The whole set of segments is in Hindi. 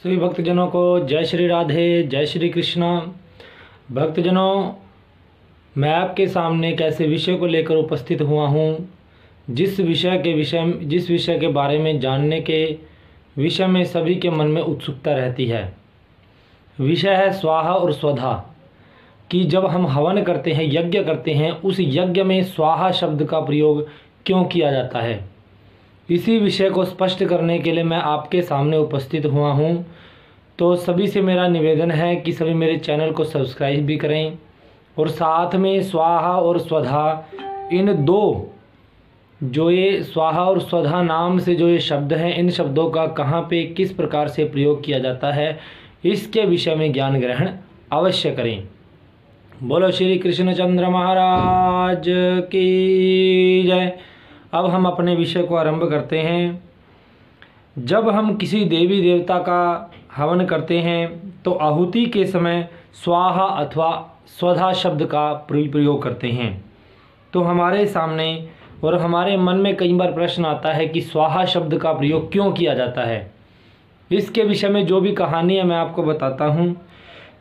सभी भक्तजनों को जय श्री राधे, जय श्री कृष्णा। भक्तजनों, मैं आपके सामने एक ऐसे विषय को लेकर उपस्थित हुआ हूँ जिस विषय के बारे में जानने के विषय में सभी के मन में उत्सुकता रहती है। विषय है स्वाहा और स्वधा कि जब हम हवन करते हैं, यज्ञ करते हैं, उस यज्ञ में स्वाहा शब्द का प्रयोग क्यों किया जाता है। इसी विषय को स्पष्ट करने के लिए मैं आपके सामने उपस्थित हुआ हूँ। तो सभी से मेरा निवेदन है कि सभी मेरे चैनल को सब्सक्राइब भी करें और साथ में स्वाहा और स्वधा, इन दो जो ये स्वाहा और स्वधा नाम से जो ये शब्द हैं, इन शब्दों का कहाँ पे किस प्रकार से प्रयोग किया जाता है, इसके विषय में ज्ञान ग्रहण अवश्य करें। बोलो श्री कृष्णचंद्र महाराज की जय। अब हम अपने विषय को आरंभ करते हैं। जब हम किसी देवी देवता का हवन करते हैं तो आहुति के समय स्वाहा अथवा स्वधा शब्द का प्रयोग करते हैं। तो हमारे सामने और हमारे मन में कई बार प्रश्न आता है कि स्वाहा शब्द का प्रयोग क्यों किया जाता है। इसके विषय में जो भी कहानी है मैं आपको बताता हूँ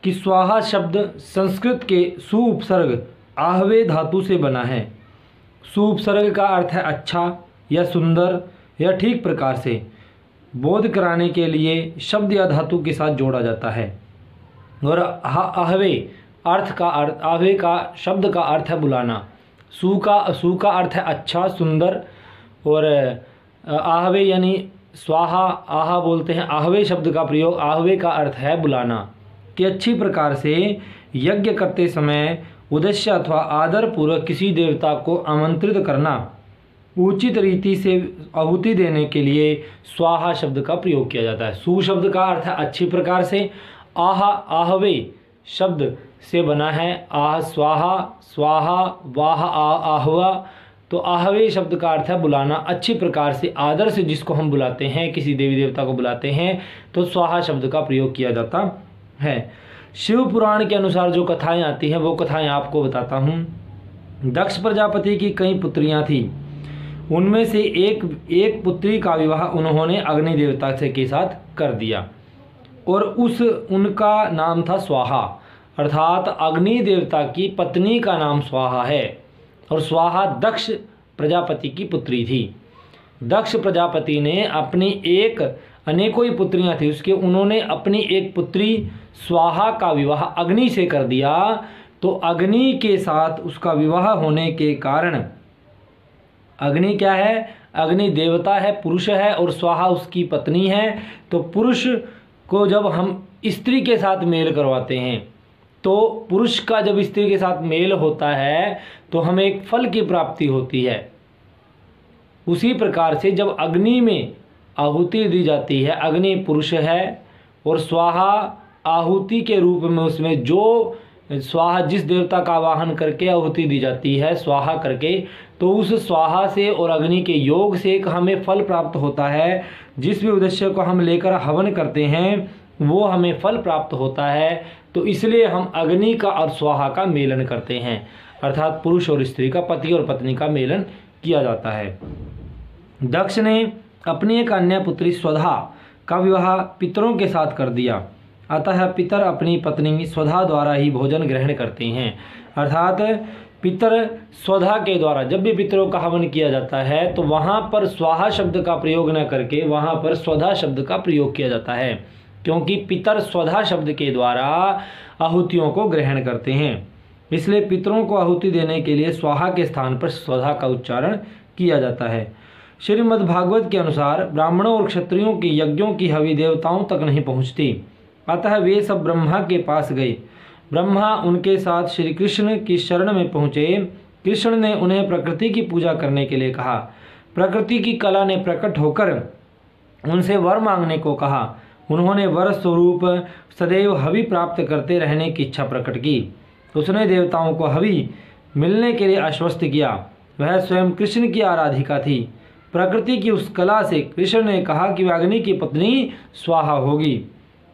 कि स्वाहा शब्द संस्कृत के सु उपसर्ग आहवे धातु से बना है। सु उपसर्ग का अर्थ है अच्छा या सुंदर या ठीक प्रकार से बोध कराने के लिए शब्द या धातु के साथ जोड़ा जाता है। और आहवे आहवे का शब्द का अर्थ है बुलाना। सु का अर्थ है अच्छा, सुंदर, और आहवे यानी स्वाहा आहा बोलते हैं। आहवे शब्द का प्रयोग, आहवे का अर्थ है बुलाना, कि अच्छी प्रकार से यज्ञ करते समय उद्देश्य अथवा आदर पूर्वक किसी देवता को आमंत्रित करना, उचित रीति से आहुति देने के लिए स्वाहा शब्द का प्रयोग किया जाता है। सु शब्द का अर्थ है अच्छी प्रकार से, आहवे शब्द से बना है। स्वाहा, स्वाहा, वाह, आहवा। तो आहवे शब्द का अर्थ है बुलाना, अच्छी प्रकार से, आदर से जिसको हम बुलाते हैं, किसी देवी देवता को बुलाते हैं, तो स्वाहा शब्द का प्रयोग किया जाता है। शिव पुराण के अनुसार जो कथाएं आती हैं वो कथाएं आपको बताता हूँ। दक्ष प्रजापति की कई पुत्रियां थीं। उनमें से एक पुत्री का विवाह उन्होंने अग्नि देवता के साथ कर दिया और उनका नाम था स्वाहा, अर्थात अग्नि देवता की पत्नी का नाम स्वाहा है। और स्वाहा दक्ष प्रजापति की पुत्री थी। दक्ष प्रजापति ने अपनी अनेकों ही पुत्रियां थी उसके, उन्होंने अपनी एक पुत्री स्वाहा का विवाह अग्नि से कर दिया। तो अग्नि के साथ उसका विवाह होने के कारण, अग्नि क्या है, अग्नि देवता है, पुरुष है, और स्वाहा उसकी पत्नी है। तो पुरुष को जब हम स्त्री के साथ मेल करवाते हैं, तो पुरुष का जब स्त्री के साथ मेल होता है तो हमें एक फल की प्राप्ति होती है। उसी प्रकार से जब अग्नि में आहुति दी जाती है, अग्नि पुरुष है और स्वाहा आहुति के रूप में, उसमें जो स्वाहा जिस देवता का आवाहन करके आहुति दी जाती है स्वाहा करके, तो उस स्वाहा से और अग्नि के योग से एक हमें फल प्राप्त होता है। जिस भी उद्देश्य को हम लेकर हवन करते हैं वो हमें फल प्राप्त होता है। तो इसलिए हम अग्नि का और स्वाहा का मेलन करते हैं, अर्थात पुरुष और स्त्री का, पति और पत्नी का मेलन किया जाता है। दक्ष ने अपनी एक अन्य पुत्री स्वधा का विवाह पितरों के साथ कर दिया। अतः पितर अपनी पत्नी स्वधा द्वारा ही भोजन ग्रहण करते हैं, अर्थात पितर स्वधा के द्वारा जब भी पितरों का हवन किया जाता है तो वहाँ पर स्वाहा शब्द का प्रयोग न करके वहाँ पर स्वधा शब्द का प्रयोग किया जाता है, क्योंकि पितर स्वधा शब्द के द्वारा आहुतियों को ग्रहण करते हैं। इसलिए पितरों को आहुति देने के लिए स्वाहा के स्थान पर स्वधा का उच्चारण किया जाता है। श्रीमद् भागवत के अनुसार ब्राह्मणों और क्षत्रियों के यज्ञों की हवि देवताओं तक नहीं पहुँचती, अतः वे सब ब्रह्मा के पास गए। ब्रह्मा उनके साथ श्री कृष्ण की शरण में पहुँचे। कृष्ण ने उन्हें प्रकृति की पूजा करने के लिए कहा। प्रकृति की कला ने प्रकट होकर उनसे वर मांगने को कहा। उन्होंने वर स्वरूप सदैव हवि प्राप्त करते रहने की इच्छा प्रकट की। उसने देवताओं को हवि मिलने के लिए आश्वस्त किया। वह स्वयं कृष्ण की आराधिका थी। प्रकृति की उस कला से कृष्ण ने कहा कि वह अग्नि की पत्नी स्वाहा होगी,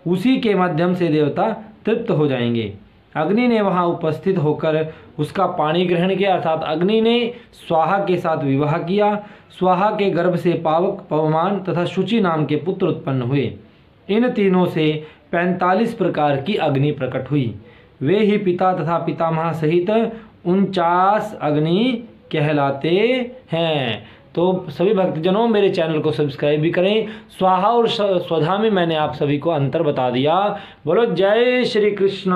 उसी के माध्यम से देवता तृप्त हो जाएंगे। अग्नि ने वहां उपस्थित होकर उसका पानी ग्रहण किया, अर्थात अग्नि ने स्वाहा के साथ विवाह किया। स्वाहा के गर्भ से पावक, पवमान तथा शुचि नाम के पुत्र उत्पन्न हुए। इन तीनों से 45 प्रकार की अग्नि प्रकट हुई। वे ही पिता तथा पितामह सहित 49 अग्नि कहलाते हैं। तो सभी भक्तजनों मेरे चैनल को सब्सक्राइब भी करें। स्वाहा और स्वधा में मैंने आप सभी को अंतर बता दिया। बोलो जय श्री कृष्ण।